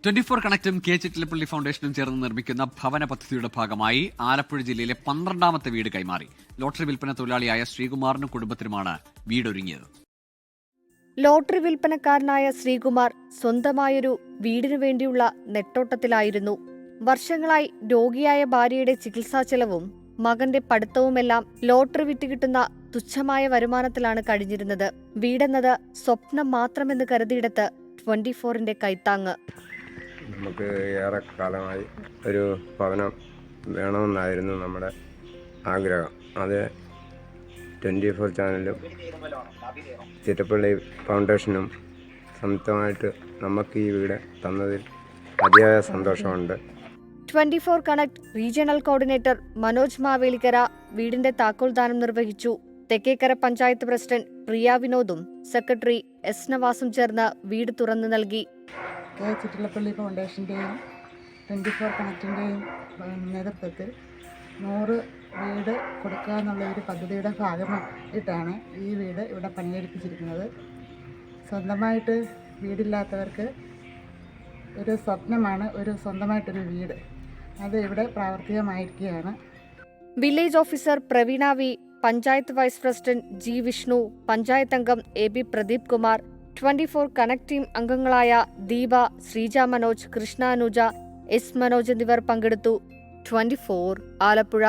24 കണക്റ്റും K Chittilappilly ഫൗണ്ടേഷനും ചേർന്ന് നിർമ്മിക്കുന്ന ഭവന പദ്ധതിയുടെ ഭാഗമായി ആലപ്പുഴ ജില്ലയിലെ 12ാമത്തെ വീട് കൈമാറി. ലോട്ടറി വിൽപ്പന തൊഴിലാളിയായ ശ്രീകുമാറിനും കുടുംബത്തിനുമാണ് വീടൊരുങ്ങിയത്. ലോട്ടറി വിൽപ്പനക്കാരനായ ശ്രീകുമാർ സ്വന്തമായൊരു വീടിനു വേണ്ടിയുള്ള നെട്ടോട്ടത്തിലായിരുന്നു. വർഷങ്ങളായി രോഗിയായ ഭാര്യയുടെ ചികിത്സാ ചെലവും മകന്റെ പഠിത്തവുമെല്ലാം ലോട്ടറി വിറ്റ് കിട്ടുന്ന തുച്ഛമായ വരുമാനത്തിലാണ് കഴിഞ്ഞിരുന്നത്. വീടെന്നത് സ്വപ്നം മാത്രമെന്ന് കരുതിയിടത്ത് 24ന്റെ കൈത്താങ്ങ്. നമുക്ക് ഏറെക്കാലമായി ഒരു ഭവനം വേണമെന്നായിരുന്നു നമ്മുടെ ആഗ്രഹം. അത് 24 ചാനലും ചിറ്റപ്പള്ളി ഫൗണ്ടേഷനും സംയുക്തമായിട്ട് നമുക്ക് ഈ വീട് തന്നതിൽ അതിയായ സന്തോഷമുണ്ട്. 24 Connect regional coordinator Manoj Mavelikkara വീടിന്റെ താക്കോൽദാനം നിർവഹിച്ചു. തെക്കേക്കര പഞ്ചായത്ത് പ്രസിഡന്റ് പ്രിയ വിനോദും സെക്രട്ടറി എസ് നവാസും ചേർന്ന് വീട് തുറന്നു നൽകി. കെ ചിറ്റിലപ്പള്ളി ഫൗണ്ടേഷൻ്റെയും 24 കണക്റ്റിൻ്റെയും നേതൃത്വത്തിൽ 100 വീട് കൊടുക്കുക എന്നുള്ള ഒരു പദ്ധതിയുടെ ഭാഗമായിട്ടാണ് ഈ വീട് ഇവിടെ പണിയെടുപ്പിച്ചിരിക്കുന്നത്. സ്വന്തമായിട്ട് വീടില്ലാത്തവർക്ക് ഒരു സ്വപ്നമാണ് സ്വന്തമായിട്ടൊരു വീട്. അത് ഇവിടെ പ്രാവർത്തികമായിരിക്കുകയാണ്. Village officer Praveena V, panchayat vice president G Vishnu, panchayat അംഗം A B Pradeep Kumar, 24 connect team അംഗങ്ങളായ ദീപ, ശ്രീജ മനോജ്, കൃഷ്ണ അനുജ, എസ് മനോജ് എന്നിവർ പങ്കെടുത്തു. 24 ആലപ്പുഴ.